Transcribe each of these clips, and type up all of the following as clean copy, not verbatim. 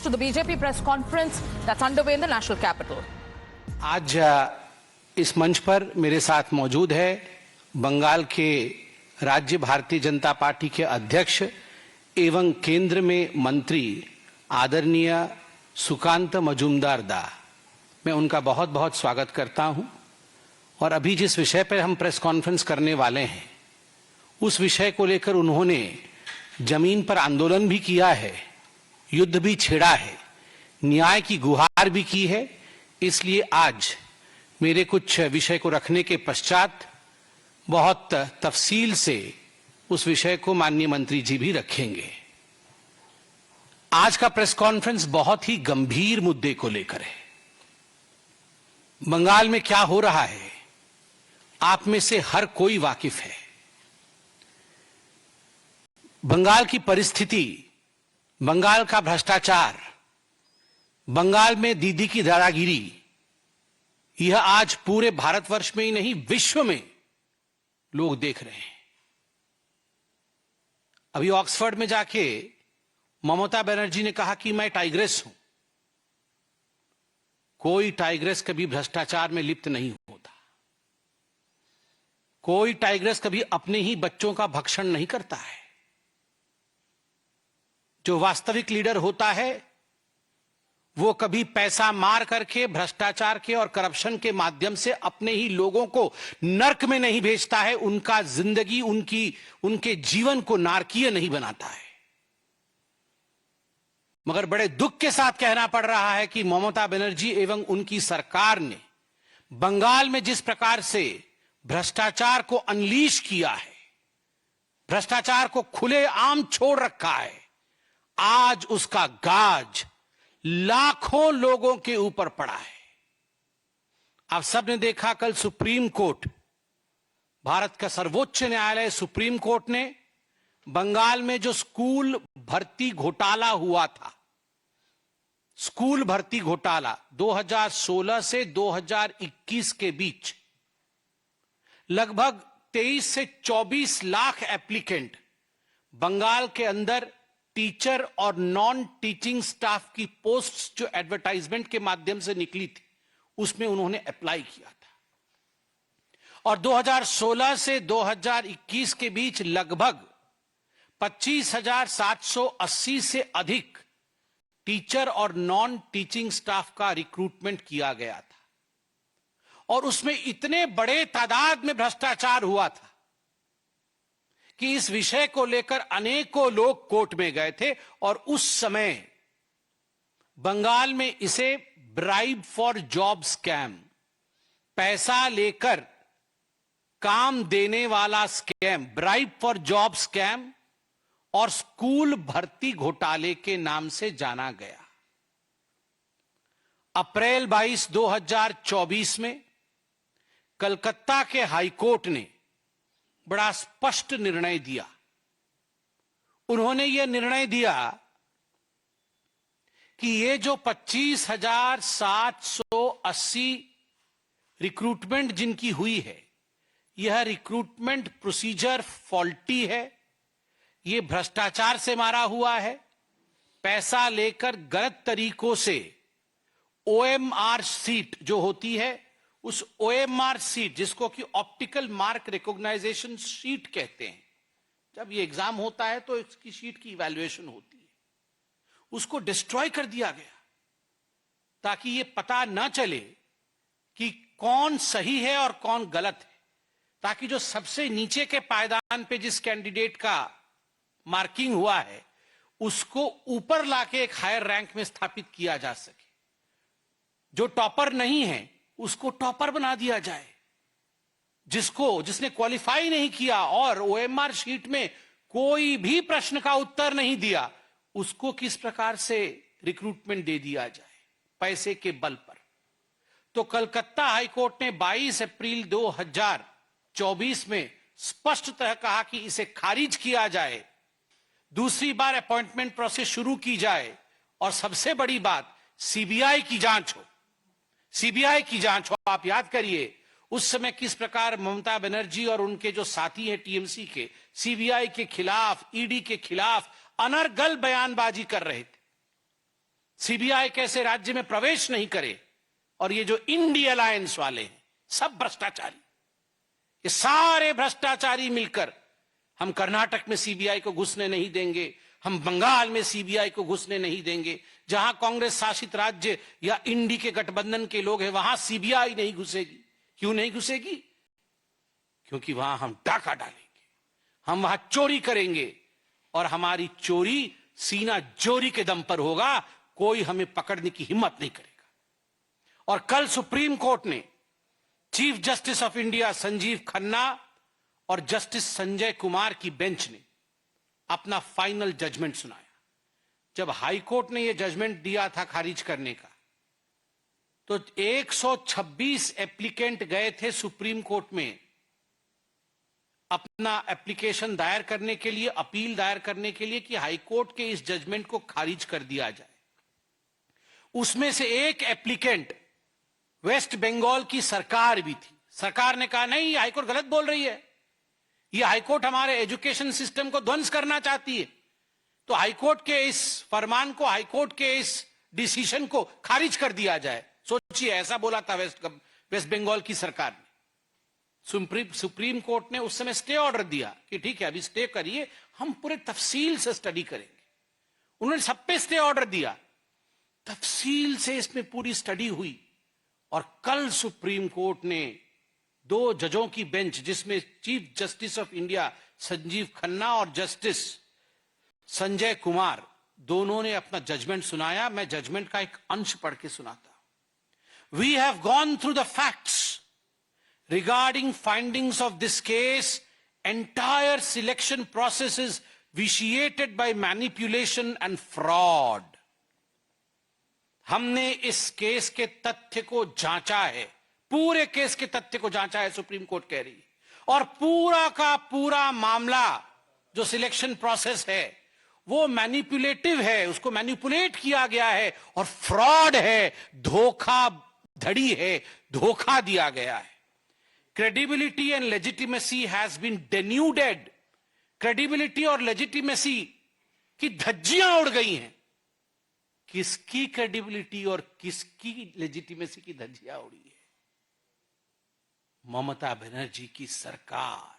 To the BJP press conference that's underway in the national capital. आज इस मंच पर मेरे साथ मौजूद है बंगाल के राज्य भारतीय जनता पार्टी के अध्यक्ष एवं केंद्र में मंत्री आदरणीय सुकांत मजूमदार दा। मैं उनका बहुत बहुत स्वागत करता हूं और अभी जिस विषय पर हम प्रेस कॉन्फ्रेंस करने वाले हैं उस विषय को लेकर उन्होंने जमीन पर आंदोलन भी किया है, युद्ध भी छेड़ा है, न्याय की गुहार भी की है। इसलिए आज मेरे कुछ विषय को रखने के पश्चात बहुत तफसील से उस विषय को माननीय मंत्री जी भी रखेंगे। आज का प्रेस कॉन्फ्रेंस बहुत ही गंभीर मुद्दे को लेकर है। बंगाल में क्या हो रहा है आप में से हर कोई वाकिफ है। बंगाल की परिस्थिति, बंगाल का भ्रष्टाचार, बंगाल में दीदी की दादागिरी, यह आज पूरे भारतवर्ष में ही नहीं विश्व में लोग देख रहे हैं। अभी ऑक्सफोर्ड में जाके ममता बनर्जी ने कहा कि मैं टाइग्रेस हूं। कोई टाइग्रेस कभी भ्रष्टाचार में लिप्त नहीं होता। कोई टाइग्रेस कभी अपने ही बच्चों का भक्षण नहीं करता है। जो वास्तविक लीडर होता है वो कभी पैसा मार करके भ्रष्टाचार के और करप्शन के माध्यम से अपने ही लोगों को नर्क में नहीं भेजता है, उनका जिंदगी उनके जीवन को नारकीय नहीं बनाता है। मगर बड़े दुख के साथ कहना पड़ रहा है कि ममता बनर्जी एवं उनकी सरकार ने बंगाल में जिस प्रकार से भ्रष्टाचार को अनलीश किया है, भ्रष्टाचार को खुलेआम छोड़ रखा है, आज उसका गाज लाखों लोगों के ऊपर पड़ा है। आप सबने देखा कल सुप्रीम कोर्ट, भारत का सर्वोच्च न्यायालय सुप्रीम कोर्ट ने बंगाल में जो स्कूल भर्ती घोटाला हुआ था, स्कूल भर्ती घोटाला 2016 से 2021 के बीच लगभग 23 से 24 लाख एप्लीकेंट बंगाल के अंदर टीचर और नॉन टीचिंग स्टाफ की पोस्ट्स जो एडवर्टाइजमेंट के माध्यम से निकली थी उसमें उन्होंने अप्लाई किया था। और 2016 से 2021 के बीच लगभग 25,780 से अधिक टीचर और नॉन टीचिंग स्टाफ का रिक्रूटमेंट किया गया था। और उसमें इतने बड़े तादाद में भ्रष्टाचार हुआ था कि इस विषय को लेकर अनेकों लोग कोर्ट में गए थे। और उस समय बंगाल में इसे ब्राइब फॉर जॉब स्कैम, पैसा लेकर काम देने वाला scam, bribe for job scam और स्कूल भर्ती घोटाले के नाम से जाना गया। अप्रैल 22, 2024 में कलकत्ता के हाईकोर्ट ने बड़ा स्पष्ट निर्णय दिया। उन्होंने यह निर्णय दिया कि ये जो 25,780 रिक्रूटमेंट जिनकी हुई है, यह रिक्रूटमेंट प्रोसीजर फॉल्टी है, यह भ्रष्टाचार से मारा हुआ है, पैसा लेकर गलत तरीकों से ओएमआर सीट जो होती है, उस ओएमआर सीट जिसको कि ऑप्टिकल मार्क रिकॉग्नाइजेशन शीट कहते हैं, जब ये एग्जाम होता है तो इसकी शीट की इवैल्यूएशन होती है, उसको डिस्ट्रॉय कर दिया गया ताकि ये पता ना चले कि कौन सही है और कौन गलत है, ताकि जो सबसे नीचे के पायदान पे जिस कैंडिडेट का मार्किंग हुआ है उसको ऊपर लाके एक हायर रैंक में स्थापित किया जा सके। जो टॉपर नहीं है उसको टॉपर बना दिया जाए, जिसने क्वालिफाई नहीं किया और ओएमआर शीट में कोई भी प्रश्न का उत्तर नहीं दिया, उसको किस प्रकार से रिक्रूटमेंट दे दिया जाए पैसे के बल पर। तो कलकत्ता हाईकोर्ट ने 22 अप्रैल 2024 में स्पष्टतः कहा कि इसे खारिज किया जाए, दूसरी बार अपॉइंटमेंट प्रोसेस शुरू की जाए और सबसे बड़ी बात सीबीआई की जांच हो। सीबीआई की जांच हो। आप याद करिए उस समय किस प्रकार ममता बनर्जी और उनके जो साथी हैं टीएमसी के, सीबीआई के खिलाफ, ईडी के खिलाफ अनर्गल बयानबाजी कर रहे थे। सीबीआई कैसे राज्य में प्रवेश नहीं करे, और ये जो इंडी अलायंस वाले हैं सब भ्रष्टाचारी, ये सारे भ्रष्टाचारी मिलकर हम कर्नाटक में सीबीआई को घुसने नहीं देंगे, हम बंगाल में सीबीआई को घुसने नहीं देंगे, जहां कांग्रेस शासित राज्य या इंडी के गठबंधन के लोग हैं वहां सीबीआई नहीं घुसेगी। क्यों नहीं घुसेगी? क्योंकि वहां हम डाका डालेंगे, हम वहां चोरी करेंगे, और हमारी चोरी सीना जोरी के दम पर होगा, कोई हमें पकड़ने की हिम्मत नहीं करेगा। और कल सुप्रीम कोर्ट ने chief justice of India Sanjeev Khanna और जस्टिस संजय कुमार की बेंच ने अपना फाइनल जजमेंट सुनाया। जब हाई कोर्ट ने यह जजमेंट दिया था खारिज करने का, तो 126 एप्लीकेंट गए थे सुप्रीम कोर्ट में अपना एप्लीकेशन दायर करने के लिए, अपील दायर करने के लिए कि हाई कोर्ट के इस जजमेंट को खारिज कर दिया जाए। उसमें से एक एप्लीकेंट वेस्ट बंगाल की सरकार भी थी। सरकार ने कहा नहीं, हाईकोर्ट गलत बोल रही है, ये हाईकोर्ट हमारे एजुकेशन सिस्टम को ध्वंस करना चाहती है, तो हाईकोर्ट के इस फरमान को, हाईकोर्ट के इस डिसीजन को खारिज कर दिया जाए। सोचिए, ऐसा बोला था वेस्ट बंगाल की सरकार ने। सुप्रीम कोर्ट ने उस समय स्टे ऑर्डर दिया कि ठीक है, अभी स्टे करिए, हम पूरे तफसील से स्टडी करेंगे। उन्होंने सब पे स्टे ऑर्डर दिया, तफसील से इसमें पूरी स्टडी हुई, और कल सुप्रीम कोर्ट ने 2 जजों की बेंच, जिसमें chief justice of India Sanjeev Khanna और जस्टिस संजय कुमार, दोनों ने अपना जजमेंट सुनाया। मैं जजमेंट का एक अंश पढ़ के सुनाता हूं। We have gone through the facts regarding findings of this case. Entire selection process is vitiated by manipulation and fraud. हमने इस केस के तथ्य को जांचा है, पूरे केस के तथ्य को जांचा है, सुप्रीम कोर्ट कह रही है, और पूरा का पूरा मामला जो सिलेक्शन प्रोसेस है वो मैनिपुलेटिव है, उसको मैनिपुलेट किया गया है, और फ्रॉड है, धोखाधड़ी है, धोखा दिया गया है। Credibility and legitimacy has been denuded. Credibility और legitimacy की धज्जियां उड़ गई हैं। किसकी credibility और किसकी legitimacy की धज्जियां उड़ी है? ममता बनर्जी की सरकार,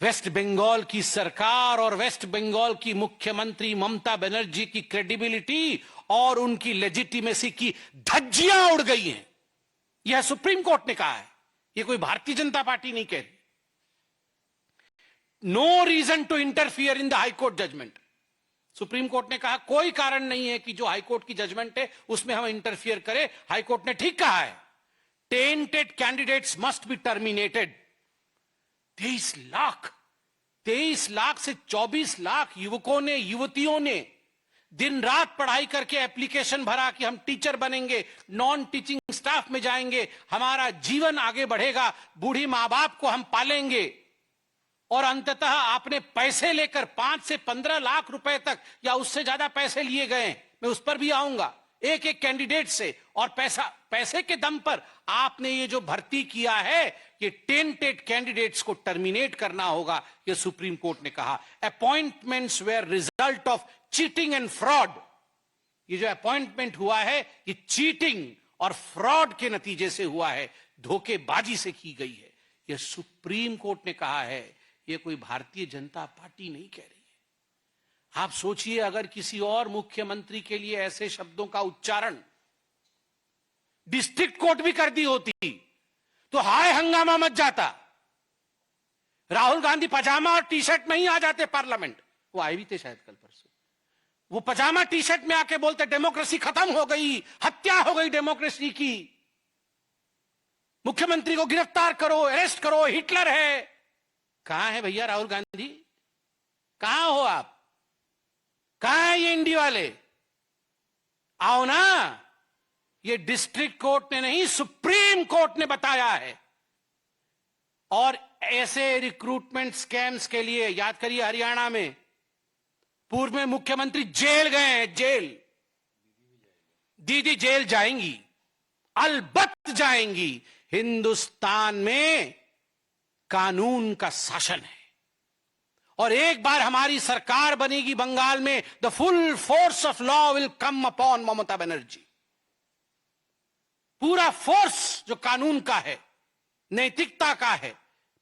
वेस्ट बंगाल की सरकार और वेस्ट बंगाल की मुख्यमंत्री ममता बनर्जी की क्रेडिबिलिटी और उनकी लेजिटिमेसी की धज्जियां उड़ गई हैं। यह सुप्रीम कोर्ट ने कहा है, ये कोई भारतीय जनता पार्टी नहीं कह रही। No reason to interfere in the high court judgment. Supreme court ने कहा कोई कारण नहीं है कि जो हाई कोर्ट की जजमेंट है उसमें हम इंटरफियर करें। हाई कोर्ट ने ठीक कहा है, tainted candidates must be terminated. 23 lakh से 24 लाख युवकों ने, युवतियों ने दिन रात पढ़ाई करके एप्लीकेशन भरा कि हम टीचर बनेंगे, नॉन टीचिंग स्टाफ में जाएंगे, हमारा जीवन आगे बढ़ेगा, बूढ़ी मां बाप को हम पालेंगे, और अंततः आपने पैसे लेकर 5 से 15 लाख रुपए तक या उससे ज्यादा पैसे लिए गए। मैं उस पर भी आऊंगा, एक एक कैंडिडेट से, और पैसे के दम पर आपने ये जो भर्ती किया है, ये टेंटेड कैंडिडेट्स को टर्मिनेट करना होगा, ये सुप्रीम कोर्ट ने कहा। Appointments were result of cheating and fraud. ये जो अपॉइंटमेंट हुआ है ये चीटिंग और फ्रॉड के नतीजे से हुआ है, धोखेबाजी से की गई है। ये सुप्रीम कोर्ट ने कहा है, ये कोई भारतीय जनता पार्टी नहीं कह रही है। आप सोचिए, अगर किसी और मुख्यमंत्री के लिए ऐसे शब्दों का उच्चारण डिस्ट्रिक्ट कोर्ट भी कर दी होती तो हाय हंगामा मच जाता। राहुल गांधी पजामा और टी शर्ट में ही आ जाते पार्लियामेंट। वो आए भी थे शायद कल परसों। वो पजामा टी शर्ट में आके बोलते डेमोक्रेसी खत्म हो गई, हत्या हो गई डेमोक्रेसी की, मुख्यमंत्री को गिरफ्तार करो, अरेस्ट करो, हिटलर है। कहां है भैया राहुल गांधी? कहां हो आप? कहां है ये इंडी वाले? आओ ना। ये डिस्ट्रिक्ट कोर्ट ने नहीं, सुप्रीम कोर्ट ने बताया है। और ऐसे रिक्रूटमेंट स्कैम्स के लिए याद करिए, हरियाणा में पूर्व में मुख्यमंत्री जेल गए हैं, जेल। दीदी जेल जाएंगी, अलबत्त जाएंगी। हिंदुस्तान में कानून का शासन है और एक बार हमारी सरकार बनेगी बंगाल में, the full force of law will come upon Mamata Banerjee. पूरा फोर्स जो कानून का है, नैतिकता का है,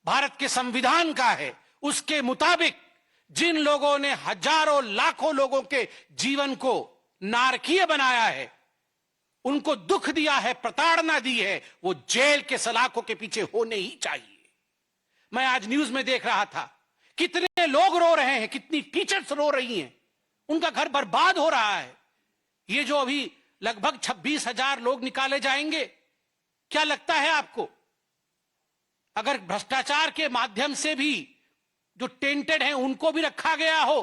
भारत के संविधान का है, उसके मुताबिक जिन लोगों ने हजारों लाखों लोगों के जीवन को नारकीय बनाया है, उनको दुख दिया है, प्रताड़ना दी है, वो जेल के सलाखों के पीछे होने ही चाहिए। मैं आज न्यूज में देख रहा था, कितने लोग रो रहे हैं, कितनी टीचर्स रो रही हैं, उनका घर बर्बाद हो रहा है। ये जो अभी लगभग 26,000 लोग निकाले जाएंगे, क्या लगता है आपको, अगर भ्रष्टाचार के माध्यम से भी जो टेंटेड हैं उनको भी रखा गया हो,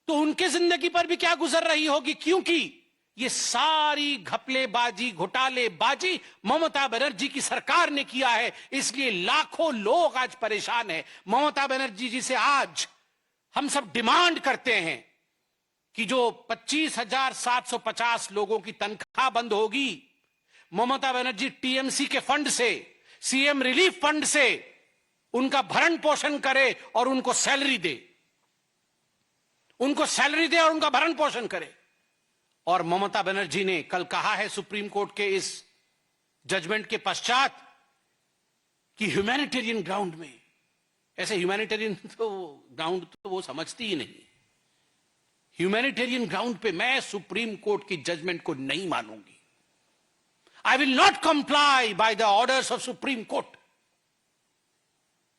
तो उनके जिंदगी पर भी क्या गुजर रही होगी? क्योंकि ये सारी घपलेबाजी, घोटालेबाजी ममता बनर्जी की सरकार ने किया है, इसलिए लाखों लोग आज परेशान हैं। ममता बनर्जी जी से आज हम सब डिमांड करते हैं कि जो 25,750 लोगों की तनख्वाह बंद होगी, ममता बनर्जी टीएमसी के फंड से, सीएम रिलीफ फंड से उनका भरण पोषण करे और उनको सैलरी दे, उनको सैलरी दे और उनका भरण पोषण करे। और ममता बनर्जी ने कल कहा है सुप्रीम कोर्ट के इस जजमेंट के पश्चात कि ह्यूमैनिटेरियन ग्राउंड में, ऐसे ह्यूमैनिटेरियन तो ग्राउंड तो वो समझती ही नहीं, ह्यूमैनिटेरियन ग्राउंड पे मैं सुप्रीम कोर्ट की जजमेंट को नहीं मानूंगी। I will not comply by the orders of supreme court.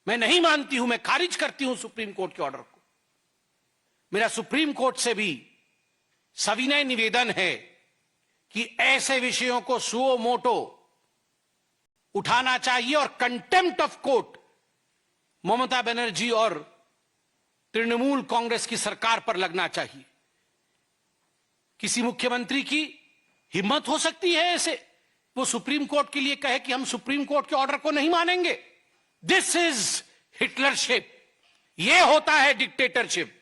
मैं नहीं मानती हूं, मैं खारिज करती हूं सुप्रीम कोर्ट के ऑर्डर को। मेरा सुप्रीम कोर्ट से भी सविनय निवेदन है कि ऐसे विषयों को सुओ मोटो उठाना चाहिए और contempt of court Mamata Banerjee और तृणमूल कांग्रेस की सरकार पर लगना चाहिए। किसी मुख्यमंत्री की हिम्मत हो सकती है ऐसे, वो सुप्रीम कोर्ट के लिए कहे कि हम सुप्रीम कोर्ट के ऑर्डर को नहीं मानेंगे? This is Hitlership. यह होता है डिक्टेटरशिप,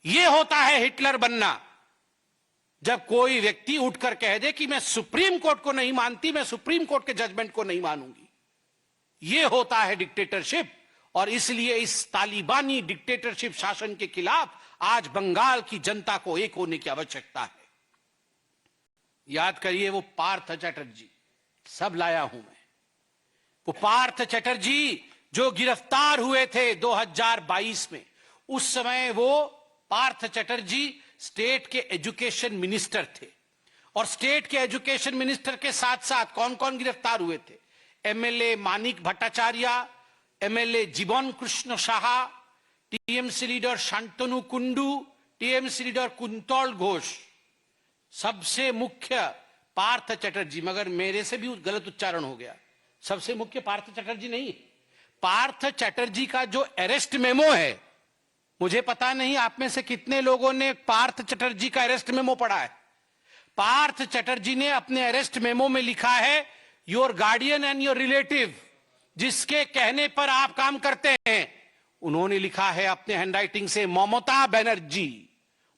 यह होता है हिटलर बनना। जब कोई व्यक्ति उठकर कह दे कि मैं सुप्रीम कोर्ट को नहीं मानती, मैं सुप्रीम कोर्ट के जजमेंट को नहीं मानूंगी, यह होता है डिक्टेटरशिप। और इसलिए इस तालिबानी डिक्टेटरशिप शासन के खिलाफ आज बंगाल की जनता को एक होने की आवश्यकता है। याद करिए, वो पार्थ चैटर्जी, सब लाया हूं मैं, वो पार्थ चैटर्जी जो गिरफ्तार हुए थे 2022 में, उस समय वो पार्थ चैटर्जी स्टेट के एजुकेशन मिनिस्टर थे। और स्टेट के एजुकेशन मिनिस्टर के साथ साथ कौन कौन गिरफ्तार हुए थे? एमएलए मानिक भट्टाचार्य, एमएलए जीवन Krishna Saha, TMC leader Shantanu Kundu, TMC leader quintal Ghosh, सबसे मुख्य पार्थ चैटर्जी। मगर मेरे से भी गलत उच्चारण हो गया, सबसे मुख्य पार्थ चैटर्जी नहीं है। पार्थ चैटर्जी का जो अरेस्ट मेमो है, मुझे पता नहीं आप में से कितने लोगों ने पार्थ चैटर्जी का अरेस्ट मेमो पढ़ा है। पार्थ चैटर्जी ने अपने अरेस्ट मेमो में लिखा है, your guardian and your relative, जिसके कहने पर आप काम करते हैं, उन्होंने लिखा है अपने हैंडराइटिंग से ममता बनर्जी,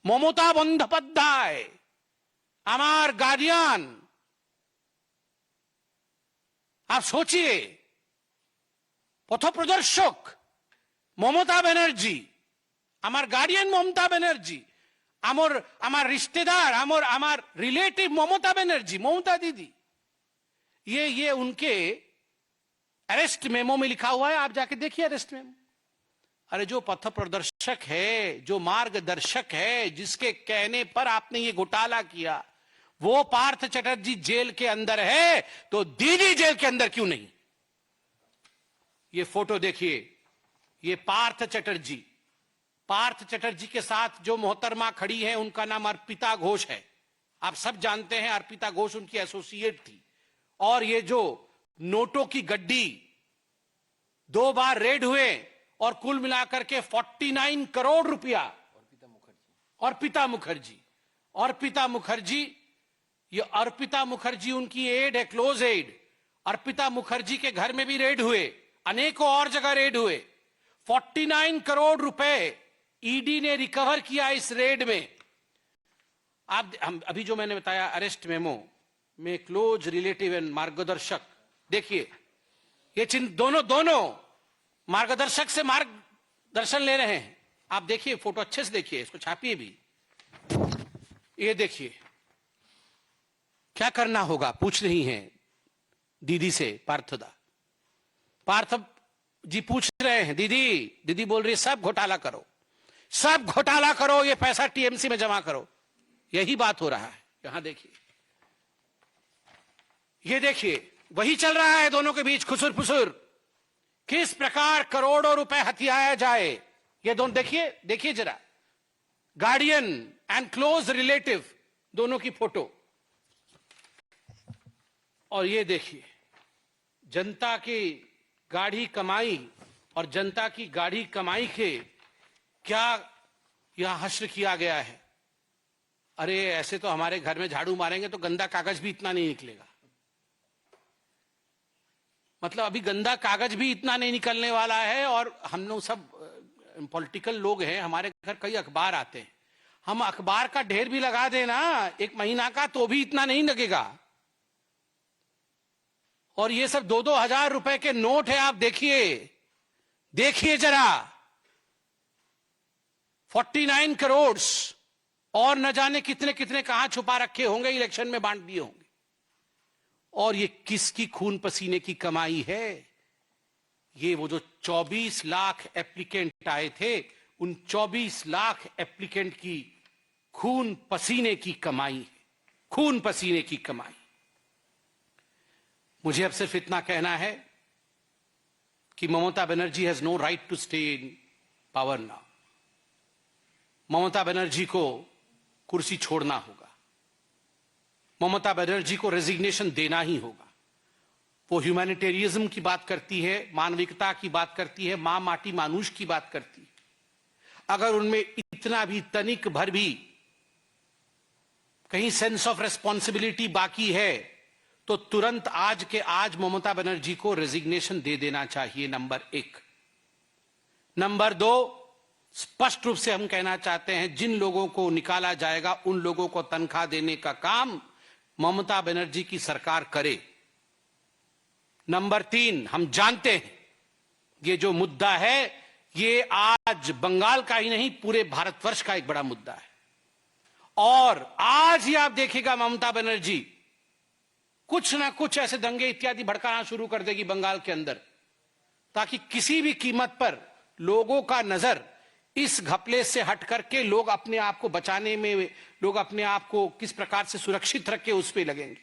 ममता बंदोपाध्याय, हमार गार्डियन। आप सोचिए, पथप्रदर्शक ममता बनर्जी, আমার গার্ডিয়ান মমতা ব্যানার্জি, আমার रिश्तेदार, আমার रिलेटिव ममता बनर्जी, ममता दीदी, ये उनके अरेस्ट मेमो में लिखा हुआ है। आप जाके देखिए अरेस्ट मेमो। अरे जो पथ प्रदर्शक है, जो मार्गदर्शक है, जिसके कहने पर आपने ये घोटाला किया, वो पार्थ चैटर्जी जेल के अंदर है, तो दीदी जेल के अंदर क्यों नहीं? ये फोटो देखिए, ये पार्थ चैटर्जी, पार्थ चैटर्जी के साथ जो मोहतरमा खड़ी है उनका नाम अर्पिता घोष है। आप सब जानते हैं अर्पिता घोष उनकी एसोसिएट थी। और ये जो नोटों की गड्डी 2 बार रेड हुए और कुल मिलाकर के 49 करोड़ रुपया, अर्पिता मुखर्जी, ये अर्पिता मुखर्जी उनकी एड है, क्लोज एड। अर्पिता मुखर्जी के घर में भी रेड हुए, अनेकों और जगह रेड हुए। 49 करोड़ रुपए ईडी ने रिकवर किया इस रेड में। आप अभी जो मैंने बताया अरेस्ट मेमो में क्लोज रिलेटिव एंड मार्गदर्शक, देखिए ये चिन्ह दोनों मार्गदर्शक से दर्शन ले रहे हैं। आप देखिए, फोटो अच्छे से देखिए, इसको छापिए भी। ये देखिए, क्या करना होगा पूछ रही हैं दीदी से पार्थदा। पार्थ जी पूछ रहे हैं, दीदी बोल रही है सब घोटाला करो, सब घोटाला करो, ये पैसा टीएमसी में जमा करो। यही बात हो रहा है। यहां देखिए, ये देखिए, वही चल रहा है दोनों के बीच खुसुर फुसुर। किस प्रकार करोड़ों रुपए हथियाया जाए, ये दोनों देखिए जरा। गार्डियन एंड क्लोज रिलेटिव दोनों की फोटो। और ये देखिए, जनता की गाढ़ी कमाई और जनता की गाढ़ी कमाई के क्या यहां हश्र किया गया है। अरे ऐसे तो हमारे घर में झाड़ू मारेंगे तो गंदा कागज भी इतना नहीं निकलेगा। मतलब अभी गंदा कागज भी इतना नहीं निकलने वाला है। और हम लोग सब पॉलिटिकल लोग हैं, हमारे घर कई अखबार आते हैं, हम अखबार का ढेर भी लगा देना एक महीना का तो भी इतना नहीं लगेगा। और ये सब 2-2 हजार रुपए के नोट है। आप देखिए जरा, 49 करोड़ और न जाने कितने कितने कहां छुपा रखे होंगे, इलेक्शन में बांट दिए होंगे। और ये किसकी खून पसीने की कमाई है? ये वो जो 24 लाख एप्लीकेंट आए थे, उन 24 लाख एप्लीकेंट की खून पसीने की कमाई है, खून पसीने की कमाई। मुझे अब सिर्फ इतना कहना है कि Mamata Banerjee has no right to stay in power now. Mamata Banerjee को कुर्सी छोड़ना होगा, ममता बनर्जी को रेजिग्नेशन देना ही होगा। वो ह्यूमैनिटेरियज्म की बात करती है, मानविकता की बात करती है, मां माटी मानुष की बात करती है। अगर उनमें इतना भी तनिक भर भी कहीं सेंस ऑफ रेस्पॉन्सिबिलिटी बाकी है तो तुरंत आज के आज ममता बनर्जी को रेजिग्नेशन दे देना चाहिए, नंबर 1। नंबर 2, स्पष्ट रूप से हम कहना चाहते हैं, जिन लोगों को निकाला जाएगा उन लोगों को तनख्वाह देने का काम ममता बनर्जी की सरकार करे। नंबर 3, हम जानते हैं ये जो मुद्दा है ये आज बंगाल का ही नहीं पूरे भारतवर्ष का एक बड़ा मुद्दा है। और आज ही आप देखिएगा ममता बनर्जी कुछ ना कुछ ऐसे दंगे इत्यादि भड़काना शुरू कर देगी बंगाल के अंदर, ताकि किसी भी कीमत पर लोगों का नजर इस घपले से हट करके लोग अपने आप को बचाने में, लोग अपने आप को किस प्रकार से सुरक्षित रखे उस पर लगेंगे।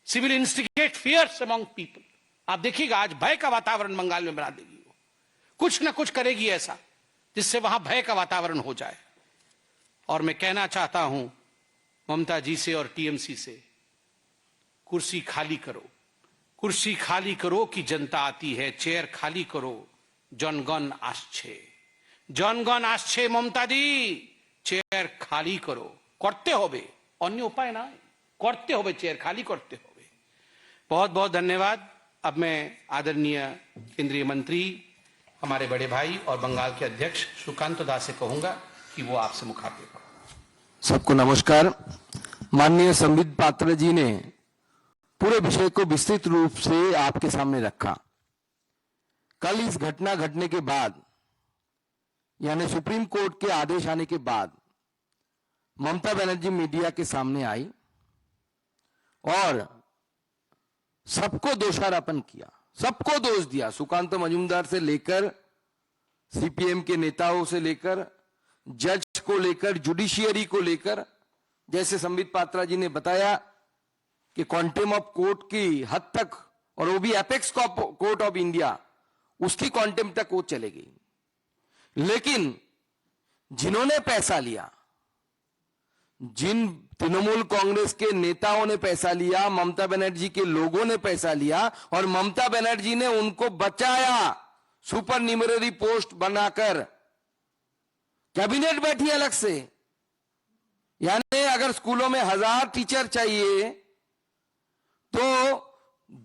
Civil instigate fears among people. आप देखिएगा आज भय का वातावरण बंगाल में बना देगी, वो कुछ ना कुछ करेगी ऐसा जिससे वहां भय का वातावरण हो जाए। और मैं कहना चाहता हूं ममता जी से और टीएमसी से, कुर्सी खाली करो, कुर्सी खाली करो कि जनता आती है, चेयर खाली करो, जनगण आसछे, जनगण आसछे ममता दी, चेयर खाली करो। करते होबे, अन्य उपाय ना, करते होबे, चेयर खाली करते होबे। बहुत बहुत धन्यवाद। अब मैं आदरणीय केंद्रीय मंत्री, हमारे बड़े भाई और बंगाल के अध्यक्ष सुकांत दास से कहूंगा कि वो आपसे मुखातिब हो। सबको नमस्कार। माननीय संबित पात्रा जी ने पूरे विषय को विस्तृत रूप से आपके सामने रखा। कल इस घटना घटने के बाद, यानी सुप्रीम कोर्ट के आदेश आने के बाद, ममता बनर्जी मीडिया के सामने आई और सबको दोषारोपण किया, सबको दोष दिया। सुकांत मजूमदार से लेकर सीपीएम के नेताओं से लेकर जज को लेकर, जुडिशियरी को लेकर, जैसे संबित पात्रा जी ने बताया कि क्वांटम ऑफ कोर्ट की हद तक, और वो भी एपेक्स कोर्ट ऑफ इंडिया, उसकी क्वांटम तक वो चले गई। लेकिन जिन्होंने पैसा लिया, जिन तृणमूल कांग्रेस के नेताओं ने पैसा लिया, ममता बनर्जी के लोगों ने पैसा लिया और ममता बनर्जी ने उनको बचाया, सुपर न्यूमररी पोस्ट बनाकर कैबिनेट बैठी अलग से। यानी अगर स्कूलों में 1000 टीचर चाहिए तो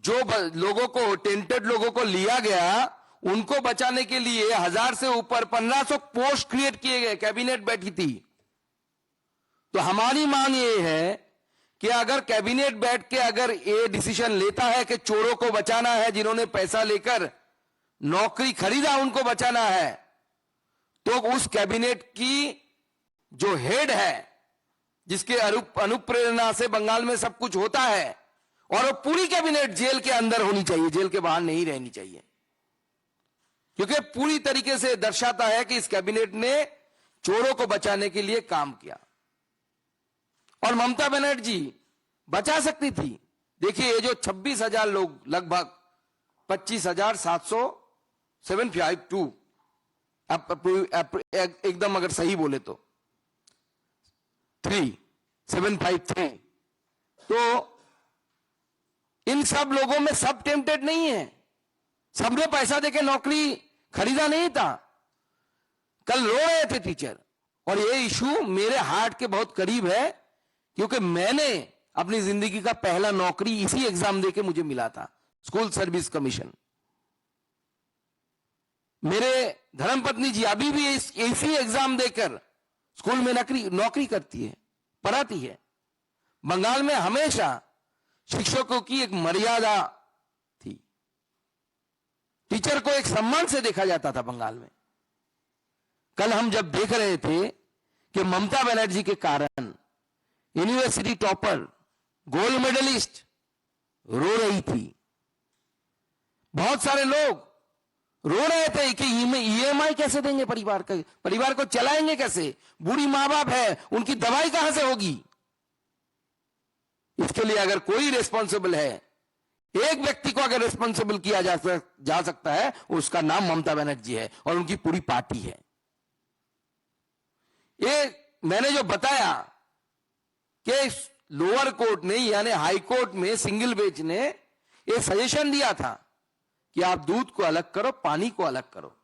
जो लोगों को, टेंटेड लोगों को लिया गया, उनको बचाने के लिए 1000 से ऊपर 1500 पोस्ट क्रिएट किए गए, कैबिनेट बैठी थी। तो हमारी मांग ये है कि अगर कैबिनेट बैठ के अगर ये डिसीजन लेता है कि चोरों को बचाना है, जिन्होंने पैसा लेकर नौकरी खरीदा उनको बचाना है, तो उस कैबिनेट की जो हेड है, जिसके अनुप्रेरणा से बंगाल में सब कुछ होता है, और वो पूरी कैबिनेट जेल के अंदर होनी चाहिए, जेल के बाहर नहीं रहनी चाहिए, क्योंकि पूरी तरीके से दर्शाता है कि इस कैबिनेट ने चोरों को बचाने के लिए काम किया। और ममता बनर्जी बचा सकती थी। देखिए, ये जो 26,000 लोग, लगभग 25,752 एकदम अगर सही बोले तो 3753, तो इन सब लोगों में सब टेम्पटेड नहीं है, सबने पैसा देके नौकरी खरीदा नहीं था। कल रो रहे थे टीचर, और ये इशू मेरे हार्ट के बहुत करीब है, क्योंकि मैंने अपनी जिंदगी का पहला नौकरी इसी एग्जाम देके मुझे मिला था, स्कूल सर्विस कमीशन। मेरे धर्मपत्नी जी अभी भी इसी एग्जाम देकर स्कूल में नौकरी करती है, पढ़ाती है। बंगाल में हमेशा शिक्षकों की एक मर्यादा थी, टीचर को एक सम्मान से देखा जाता था बंगाल में। कल हम जब देख रहे थे कि ममता बनर्जी के कारण यूनिवर्सिटी टॉपर, गोल्ड मेडलिस्ट रो रही थी, बहुत सारे लोग रो रहे थे कि ईएमआई कैसे देंगे, परिवार को चलाएंगे कैसे, बूढ़ी मां बाप है, उनकी दवाई कहां से होगी। इसके लिए अगर कोई रिस्पॉन्सिबल है, एक व्यक्ति को अगर रिस्पॉन्सिबल किया जा सकता है, उसका नाम ममता बनर्जी है और उनकी पूरी पार्टी है। ये मैंने जो बताया कि लोअर कोर्ट ने यानी हाई कोर्ट में सिंगल बेंच ने ये सजेशन दिया था कि आप दूध को अलग करो, पानी को अलग करो।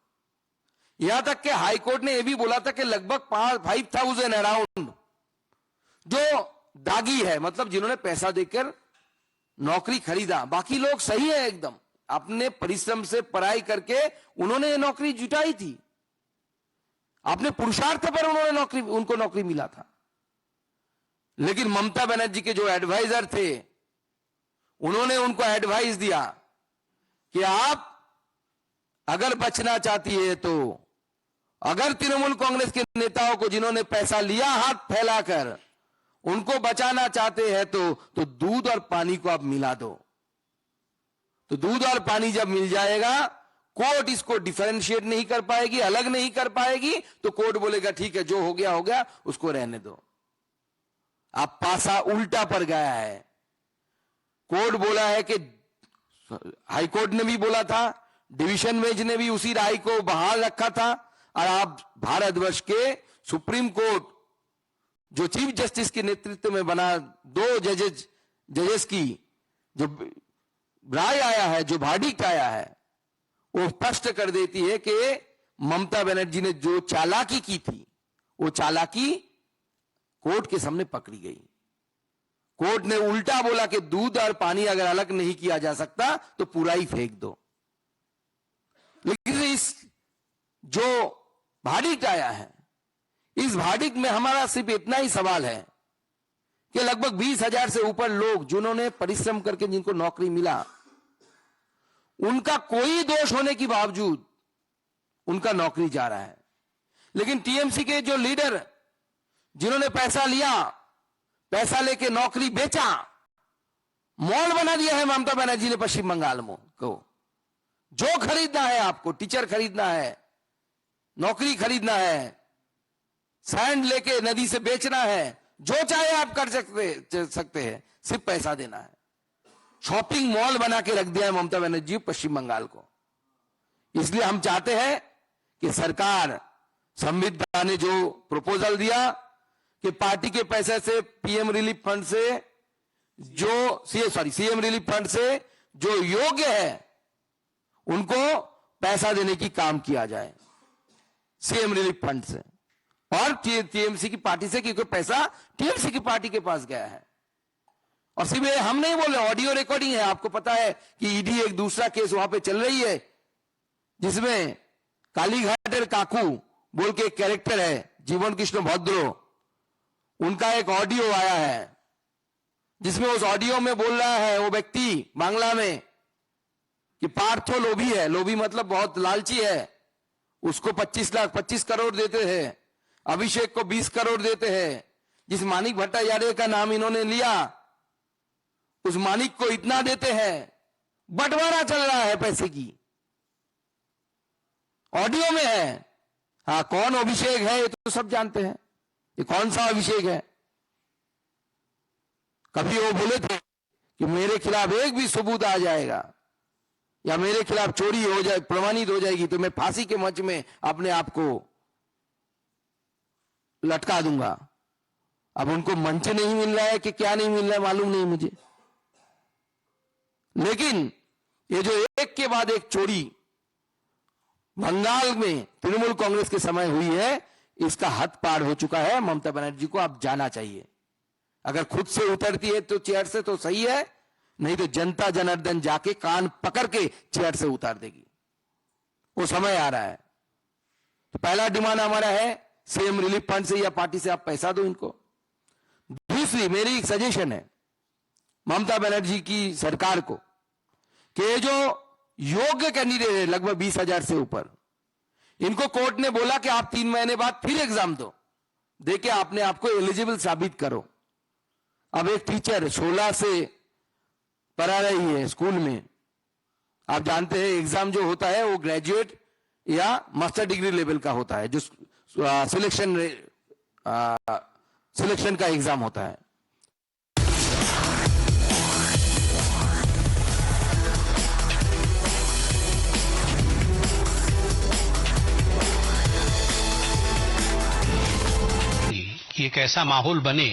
यहां तक कि हाई कोर्ट ने यह भी बोला था कि लगभग 5,000 अराउंड जो दागी है, मतलब जिन्होंने पैसा देकर नौकरी खरीदा, बाकी लोग सही है एकदम, अपने परिश्रम से पढ़ाई करके उन्होंने ये नौकरी जुटाई थी, अपने पुरुषार्थ पर उनको नौकरी मिला था। लेकिन ममता बनर्जी के जो एडवाइजर थे, उन्होंने उनको एडवाइस दिया कि आप अगर बचना चाहती है तो अगर तृणमूल कांग्रेस के नेताओं को जिन्होंने पैसा लिया हाथ फैलाकर, उनको बचाना चाहते हैं तो दूध और पानी को आप मिला दो। तो दूध और पानी जब मिल जाएगा, कोर्ट इसको डिफरेंशिएट नहीं कर पाएगी, अलग नहीं कर पाएगी, तो कोर्ट बोलेगा ठीक है, जो हो गया उसको रहने दो। आप पासा उल्टा पर गया है। कोर्ट बोला है कि हाई कोर्ट ने भी बोला था, डिवीजन बेंच ने भी उसी राय को बहाल रखा था, और आप भारतवर्ष के सुप्रीम कोर्ट जो चीफ जस्टिस के नेतृत्व में बना, 2 जजेस की जो राय आया है, जो वर्डिक्ट आया है, वो स्पष्ट कर देती है कि ममता बनर्जी ने जो चालाकी की थी, वो चालाकी कोर्ट के सामने पकड़ी गई। कोर्ट ने उल्टा बोला कि दूध और पानी अगर अलग नहीं किया जा सकता तो पूरा ही फेंक दो। लेकिन इस जो वर्डिक्ट आया है, इस वर्डिक्ट में हमारा सिर्फ इतना ही सवाल है कि लगभग 20,000 से ऊपर लोग जिन्होंने परिश्रम करके जिनको नौकरी मिला, उनका कोई दोष होने के बावजूद उनका नौकरी जा रहा है। लेकिन टीएमसी के जो लीडर जिन्होंने पैसा लिया, पैसा लेके नौकरी बेचा, मॉल बना दिया है ममता बनर्जी ने पश्चिम बंगाल में को। जो खरीदना है आपको, टीचर खरीदना है, नौकरी खरीदना है, सैंड लेके नदी से बेचना है, जो चाहे आप कर सकते हैं, सिर्फ पैसा देना है। शॉपिंग मॉल बना के रख दिया है ममता बनर्जी पश्चिम बंगाल को। इसलिए हम चाहते हैं कि सरकार, संविधान ने जो प्रपोजल दिया कि पार्टी के पैसे से सीएम रिलीफ फंड से जो योग्य है उनको पैसा देने की काम किया जाए, सीएम रिलीफ फंड से और टीएमसी की पार्टी से, क्योंकि पैसा टीएमसी की पार्टी के पास गया है। और सिर्फ हम नहीं बोल रहे, ऑडियो रिकॉर्डिंग है। आपको पता है कि ईडी एक दूसरा केस वहां पे चल रही है, जिसमें कालीघाटेर काकू बोल के एक कैरेक्टर है, जीवन कृष्ण भद्रो, उनका एक ऑडियो आया है, जिसमें उस ऑडियो में बोल रहा है वो व्यक्ति बांग्ला में कि पार्थो लोभी है, लोभी मतलब बहुत लालची है, उसको 25 करोड़ देते हैं, अभिषेक को 20 करोड़ देते हैं। जिस मानिक भट्टाचार्य का नाम इन्होंने लिया, उस मानिक को इतना देते हैं। बंटवारा चल रहा है पैसे की, ऑडियो में है। हाँ, कौन अभिषेक है ये तो सब जानते हैं। ये कौन सा अभिषेक है? कभी वो बोले थे कि मेरे खिलाफ एक भी सबूत आ जाएगा या मेरे खिलाफ चोरी हो जाए, प्रमाणित हो जाएगी, तो मैं फांसी के मंच में अपने आप को लटका दूंगा। अब उनको मंच नहीं मिल रहा है कि क्या नहीं मिल रहा है मालूम नहीं मुझे, लेकिन ये जो एक के बाद एक चोरी बंगाल में तृणमूल कांग्रेस के समय हुई है, इसका हद पार हो चुका है। ममता बनर्जी को अब जाना चाहिए। अगर खुद से उतरती है तो चेयर से तो सही है, नहीं तो जनता जनार्दन जाके कान पकड़ के चेयर से उतार देगी। वो समय आ रहा है। तो पहला डिमांड हमारा है, सीएम रिलीफ फंड से या पार्टी से आप पैसा दो इनको। दूसरी मेरी एक सजेशन है ममता बनर्जी की सरकार को कि ये जो योग्य कैंडिडेट है लगभग 20,000 से ऊपर, इनको कोर्ट ने बोला कि आप 3 महीने बाद फिर एग्जाम दो, देके आपने आपको एलिजिबल साबित करो। अब एक टीचर 16 से पढ़ा रही है स्कूल में, आप जानते हैं एग्जाम जो होता है वो ग्रेजुएट या मास्टर डिग्री लेवल का होता है, जो सिलेक्शन का एग्जाम होता है। कि एक ऐसा माहौल बने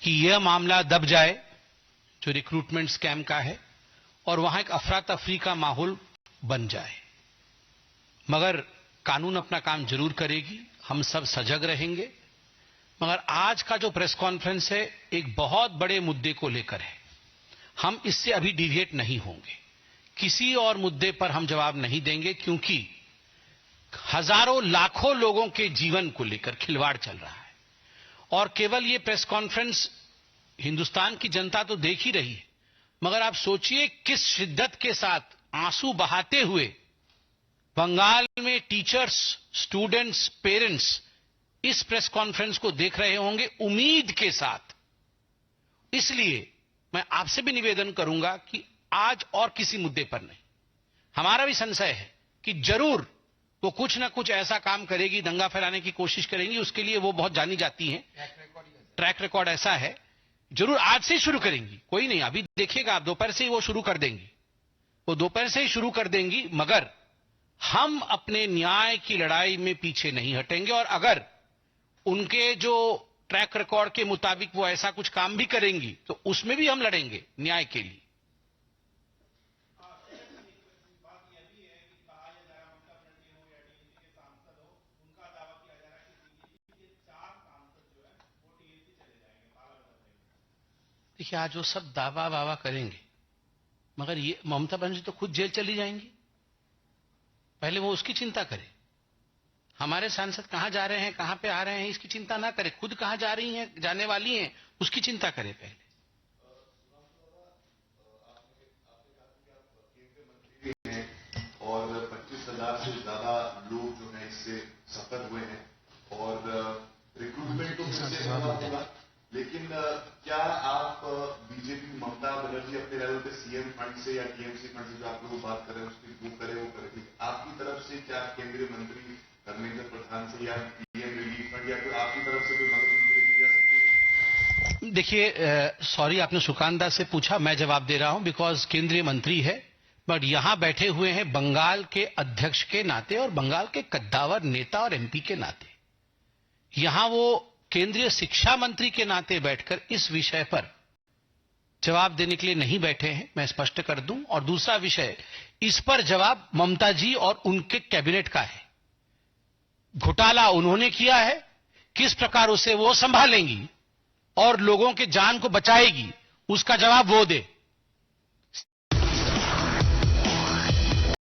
कि यह मामला दब जाए जो रिक्रूटमेंट स्कैम का है, और वहां एक अफरा तफरी का माहौल बन जाए। मगर कानून अपना काम जरूर करेगी, हम सब सजग रहेंगे। मगर आज का जो प्रेस कॉन्फ्रेंस है एक बहुत बड़े मुद्दे को लेकर है। हम इससे अभी डिविएट नहीं होंगे, किसी और मुद्दे पर हम जवाब नहीं देंगे, क्योंकि हजारों लाखों लोगों के जीवन को लेकर खिलवाड़ चल रहा है। और केवल ये प्रेस कॉन्फ्रेंस हिंदुस्तान की जनता तो देख ही रही है, मगर आप सोचिए किस शिद्दत के साथ आंसू बहाते हुए बंगाल में टीचर्स, स्टूडेंट्स, पेरेंट्स इस प्रेस कॉन्फ्रेंस को देख रहे होंगे उम्मीद के साथ। इसलिए मैं आपसे भी निवेदन करूंगा कि आज और किसी मुद्दे पर नहीं, हमारा भी संशय है कि जरूर वो कुछ ना कुछ ऐसा काम करेगी, दंगा फैलाने की कोशिश करेंगी, उसके लिए वो बहुत जानी जाती हैं, ट्रैक रिकॉर्ड ऐसा है। जरूर आज से ही शुरू करेंगी, कोई नहीं, अभी देखिएगा आप दोपहर से ही वो शुरू कर देंगी, वो दोपहर से ही शुरू कर देंगी। मगर हम अपने न्याय की लड़ाई में पीछे नहीं हटेंगे, और अगर उनके जो ट्रैक रिकॉर्ड के मुताबिक वो ऐसा कुछ काम भी करेंगी तो उसमें भी हम लड़ेंगे न्याय के लिए। देखिए, आज वो सब दावा वावा करेंगे, मगर ये ममता बनर्जी तो खुद जेल चली जाएंगी। पहले वो उसकी चिंता करे, हमारे सांसद कहां जा रहे हैं, कहां पे आ रहे हैं, इसकी चिंता ना करे। खुद कहां जा रही हैं, जाने वाली हैं, उसकी चिंता करे पहले। और 25,000 से ज्यादा लोग जो हैं इससे सफर हुए हैं, और रिक्रूटमेंट तो होगा, लेकिन क्या आप बीजेपी ममता बनर्जी अपने लेवल पे सीएम फंड से या टीएमसी फंड से जो आप लोग बात कर रहे हैं उसकी वो करेगी, आपकी तरफ से क्या केंद्रीय मंत्री धर्मेंद्र प्रधान से या पीएम रिलीफ फंड या फिर आपकी तरफ से कोई मदद उनके लिए दी जा सकती है? देखिए, सॉरी आपने सुकांत दास से पूछा, मैं जवाब दे रहा हूं, बिकॉज केंद्रीय मंत्री है, बट यहां बैठे हुए हैं बंगाल के अध्यक्ष के नाते और बंगाल के कद्दावर नेता और एमपी के नाते। यहां वो केंद्रीय शिक्षा मंत्री के नाते बैठकर इस विषय पर जवाब देने के लिए नहीं बैठे हैं, मैं स्पष्ट कर दूं। और दूसरा विषय, इस पर जवाब ममता जी और उनके कैबिनेट का है। घोटाला उन्होंने किया है, किस प्रकार उसे वो संभालेंगी और लोगों के जान को बचाएगी, उसका जवाब वो दे।